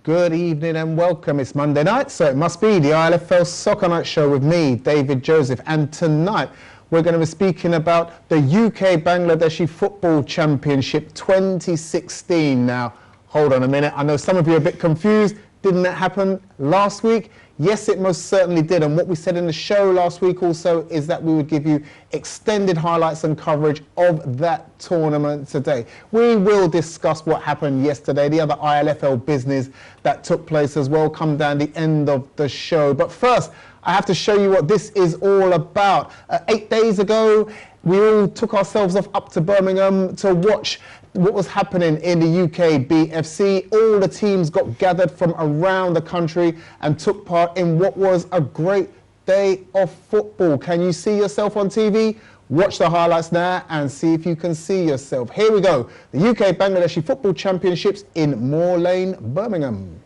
Good evening and welcome. It's Monday night, so it must be the Ilfl Soccer Night Show with me, David Joseph. And tonight we're going to be speaking about the UK Bangladeshi Football Championship 2016. Now, hold on a minute. I know some of you are a bit confused. Didn't that happen last week? Yes, it most certainly did. And what we said in the show last week also is that we would give you extended highlights and coverage of that tournament today. We will discuss what happened yesterday, the other ILFL business that took place as well, come down the end of the show. But first, I have to show you what this is all about. 8 days ago, we all took ourselves off up to Birmingham to watch what was happening in the UK BFC. All the teams got gathered from around the country and took part in what was a great day of football. Can you see yourself on TV? Watch the highlights now and see if you can see yourself. Here we go. The UK Bangladeshi Football Championships in Moor Lane, Birmingham.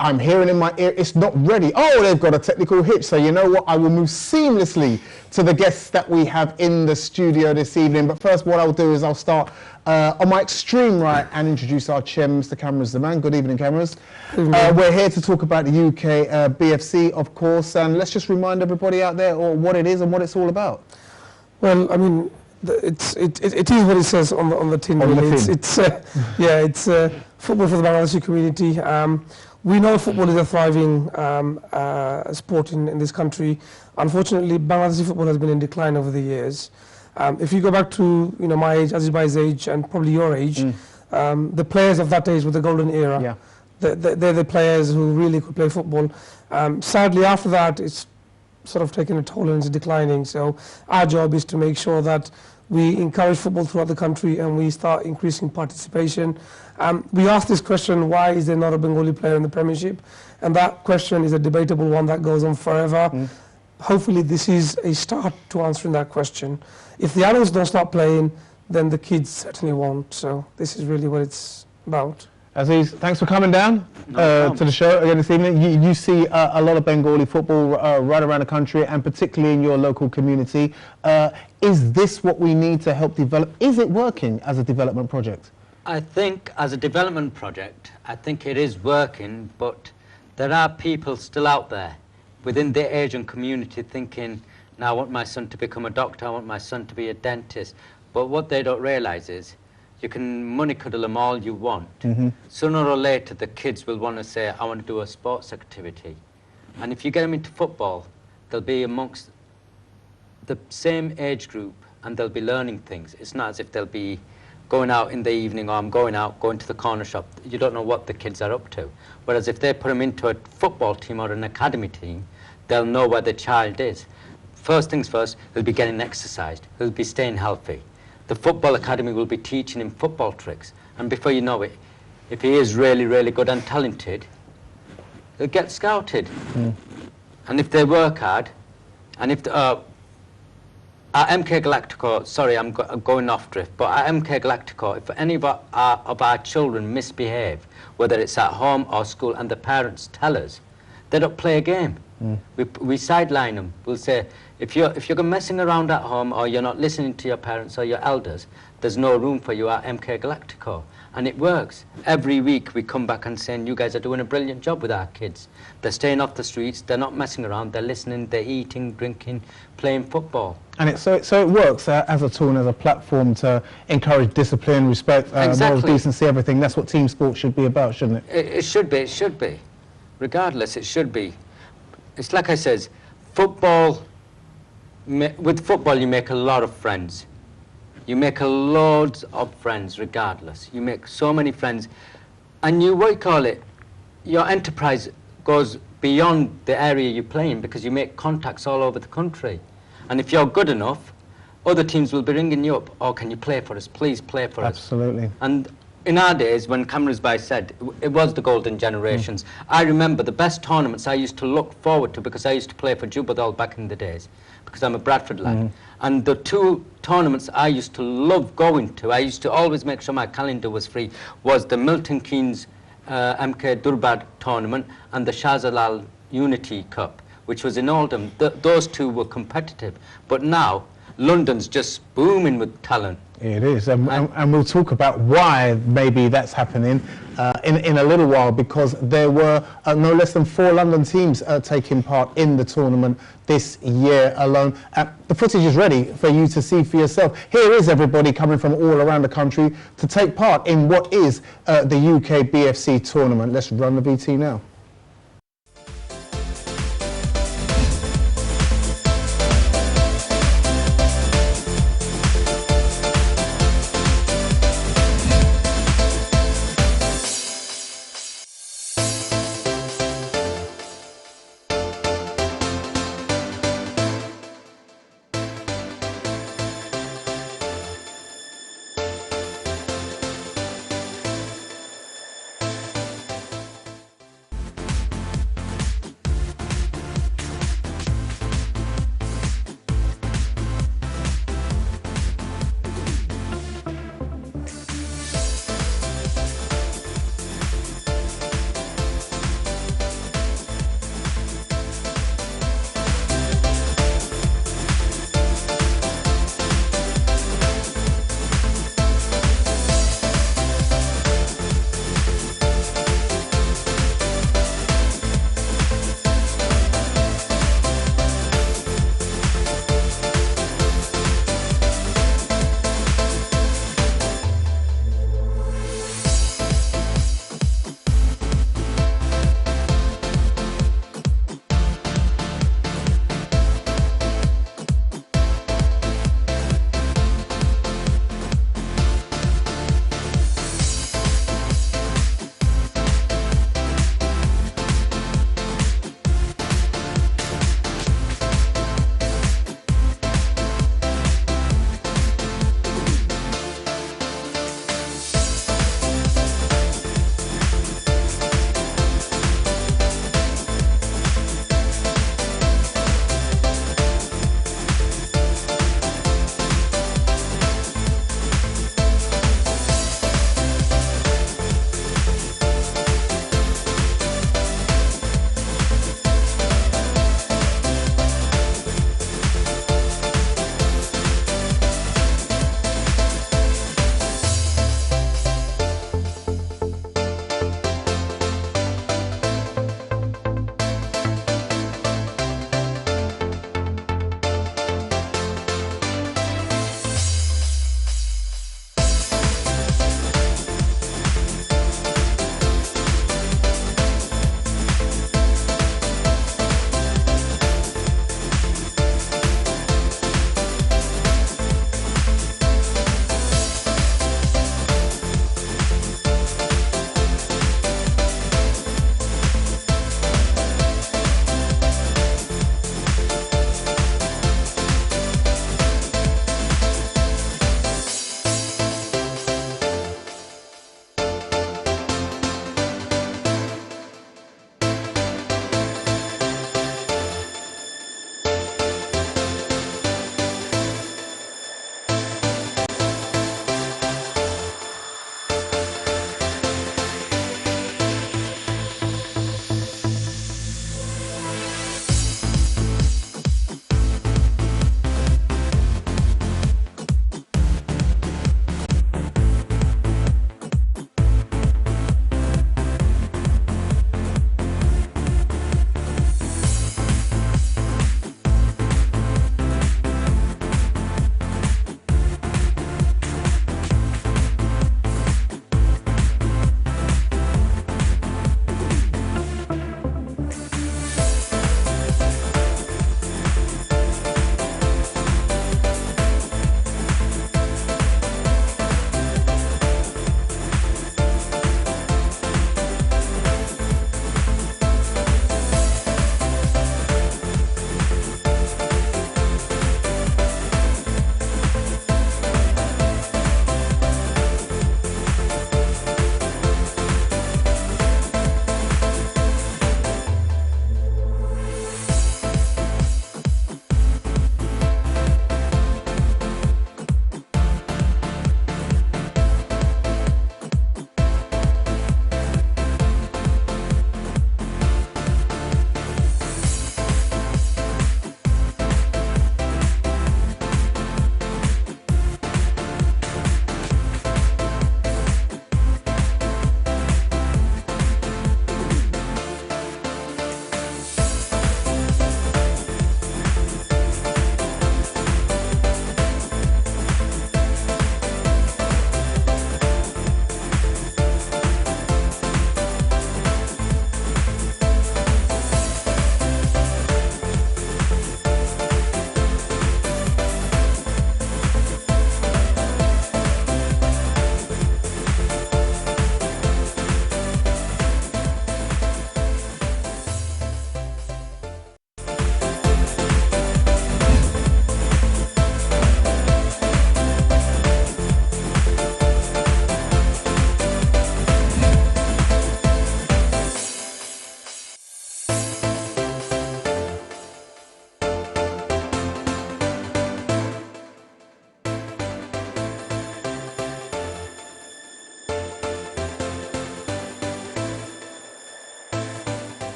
I'm hearing in my ear, it's not ready. Oh, they've got a technical hitch. So you know what? I will move seamlessly to the guests that we have in the studio this evening. But first, what I'll do is I'll start on my extreme right and introduce our chairman, Mr. Cameras the Man. Good evening, Cameras. We're here to talk about the UK BFC, of course. And let's just remind everybody out there what it is and what it's all about. Well, I mean, it is what it says on the tin. It's football for the Bangladeshi community. We know football is a thriving sport in this country. Unfortunately, Bangladeshi football has been in decline over the years. If you go back to my age, Azizbai's age, and probably your age, the players of that age were the golden era. Yeah. They're the players who really could play football. Sadly, after that, it's sort of taken a toll and it's declining. So our job is to make sure that we encourage football throughout the country and we start increasing participation. We asked this question, why is there not a Bengali player in the Premiership? And that question is a debatable one that goes on forever. Hopefully this is a start to answering that question. If the adults don't start playing, then the kids certainly won't. So this is really what it's about. Aziz, thanks for coming down to the show again this evening. You see a lot of Bengali football right around the country and particularly in your local community. Is this what we need to help develop? Is it working as a development project? I think as a development project, I think it is working, but there are people still out there within the Asian community thinking, now I want my son to become a doctor, I want my son to be a dentist. But what they don't realize is, you can money cuddle them all you want. Sooner or later, the kids will want to say, I want to do a sports activity. And if you get them into football, they'll be amongst the same age group and they'll be learning things. It's not as if they'll be going out in the evening or I'm going to the corner shop. You don't know what the kids are up to. Whereas if they put them into a football team or an academy team, they'll know where the child is. First things first, he'll be getting exercised. He'll be staying healthy. The football academy will be teaching him football tricks. And before you know it, if he is really, really good and talented, he'll get scouted. And if they work hard, and if at MK Galactico, sorry, I'm going off drift, but at MK Galactico, if any of our children misbehave, whether it's at home or school, and the parents tell us, they don't play a game. We sideline them. We'll say, if you're messing around at home or you're not listening to your parents or your elders, there's no room for you at MK Galactico. And it works. Every week we come back and saying, you guys are doing a brilliant job with our kids. They're staying off the streets, they're not messing around, they're listening, they're eating, drinking, playing football. And so it works as a tool and as a platform to encourage discipline, respect, moral decency, everything. That's what team sport should be about, shouldn't it? It should be. Regardless, it should be. It's like I says, football, with football you make a lot of friends. You make a loads of friends regardless. You make so many friends. And your enterprise goes beyond the area you play in because you make contacts all over the country. And if you're good enough, other teams will be ringing you up, oh, can you play for us? Please play for us. Absolutely. And in our days, when Kamrasbai said, it was the golden generations, I remember the best tournaments I used to look forward to because I used to play for Jubadal back in the days, because I'm a Bradford lad. And the two tournaments I used to love going to, I used to always make sure my calendar was free, was the Milton Keynes MK Durbar tournament and the Shahjalal Unity Cup, which was in Oldham. Those two were competitive. But now, London's just booming with talent. It is, and we'll talk about why maybe that's happening in a little while, because there were no less than 4 London teams taking part in the tournament this year alone. The footage is ready for you to see for yourself. Here is everybody coming from all around the country to take part in what is the UK BFC tournament. Let's run the VT now.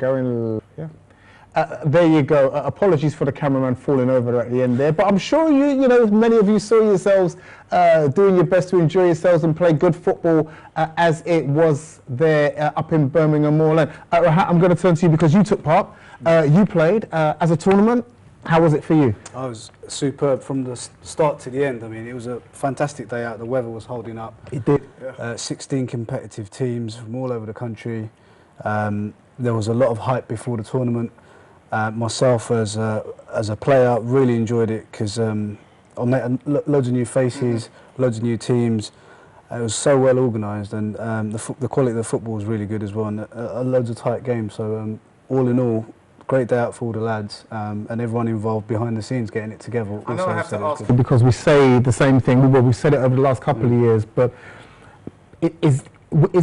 going, yeah. There you go. Apologies for the cameraman falling over at the end there, but I'm sure you know, many of you saw yourselves doing your best to enjoy yourselves and play good football as it was there up in Birmingham Moorland. Rahat, I'm going to turn to you because you took part. You played as a tournament. How was it for you? I was superb from the start to the end. I mean, it was a fantastic day out. The weather was holding up. It did. 16 competitive teams from all over the country. There was a lot of hype before the tournament. Myself as a player really enjoyed it because I met loads of new faces, loads of new teams. It was so well organised, and the quality of the football was really good as well, and loads of tight games. So all in all, great day out for all the lads and everyone involved behind the scenes getting it together. I know I have to ask because we say the same thing. Well, we've said it over the last couple of years, but is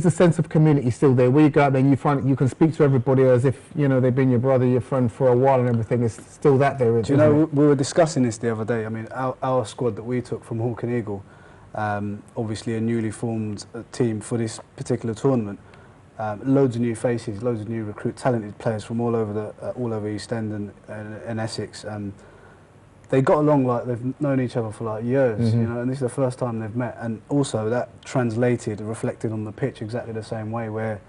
the sense of community still there? Where you go out there and you find you can speak to everybody as if, you know, they've been your brother, your friend for a while and everything. Is still that there? Do you know, we were discussing this the other day. I mean, our squad that we took from Hawk and Eagle, obviously a newly formed team for this particular tournament. Loads of new faces, loads of new talented players from all over East End and Essex. They got along like they've known each other for like years, you know, and this is the first time they've met. And also that reflected on the pitch exactly the same way, where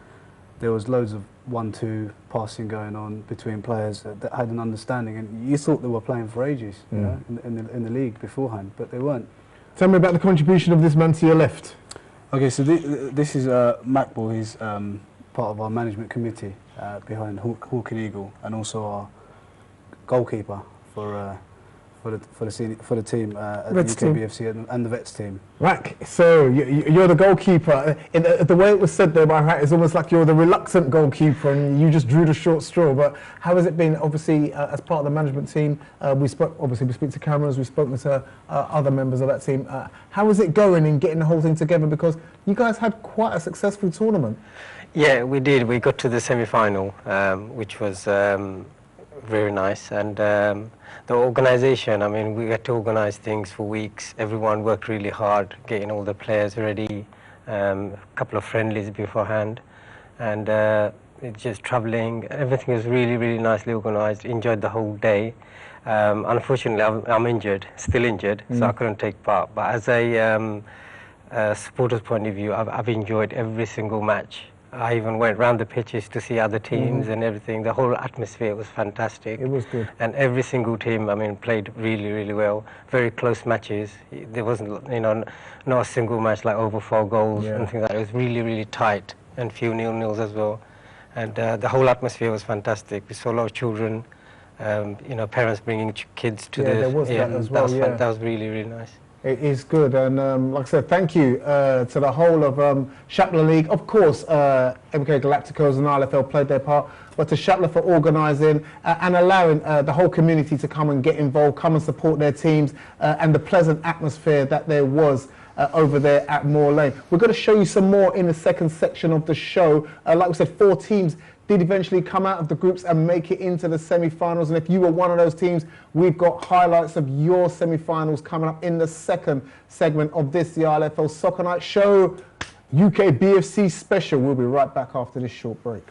there was loads of 1-2 passing going on between players that had an understanding, and you thought they were playing for ages, you know, in the league beforehand, but they weren't. Tell me about the contribution of this man to your left. Okay, so this is Macball. He's part of our management committee behind Hawk and Eagle, and also our goalkeeper for the team at the UKBFC and the Vets team. Right, so you're the goalkeeper. The way it was said there by Rahat is almost like you're the reluctant goalkeeper and you just drew the short straw. But how has it been? Obviously, as part of the management team, we speak to cameras, we've spoken to other members of that team. How is it going in getting the whole thing together? Because you guys had quite a successful tournament. Yeah, we did. We got to the semi-final, which was very nice, and the organisation, I mean, we had to organise things for weeks. Everyone worked really hard getting all the players ready, a couple of friendlies beforehand, and just travelling. Everything was really, really nicely organised. Enjoyed the whole day. Unfortunately, I'm injured, still injured, so I couldn't take part. But as a supporter's point of view, I've enjoyed every single match. I even went round the pitches to see other teams and everything. The whole atmosphere was fantastic. It was good. And every single team, I mean, played really, really well. Very close matches. There wasn't, you know, not a single match like over 4 goals and things like that. It was really, really tight, and few nil-nils as well. And the whole atmosphere was fantastic. We saw a lot of children, you know, parents bringing kids to there was that as well. That was really, really nice. It is good, and like I said, thank you to the whole of Shapler League. Of course, MK Galacticos and ILFL played their part, but to Shapler for organising and allowing the whole community to come and get involved, come and support their teams, and the pleasant atmosphere that there was over there at Moor Lane. We're going to show you some more in the second section of the show. Like we said, 4 teams did eventually come out of the groups and make it into the semi-finals, and if you were one of those teams, we've got highlights of your semi-finals coming up in the second segment of this, the ILFL Soccer Night Show UK BFC special. We'll be right back after this short break.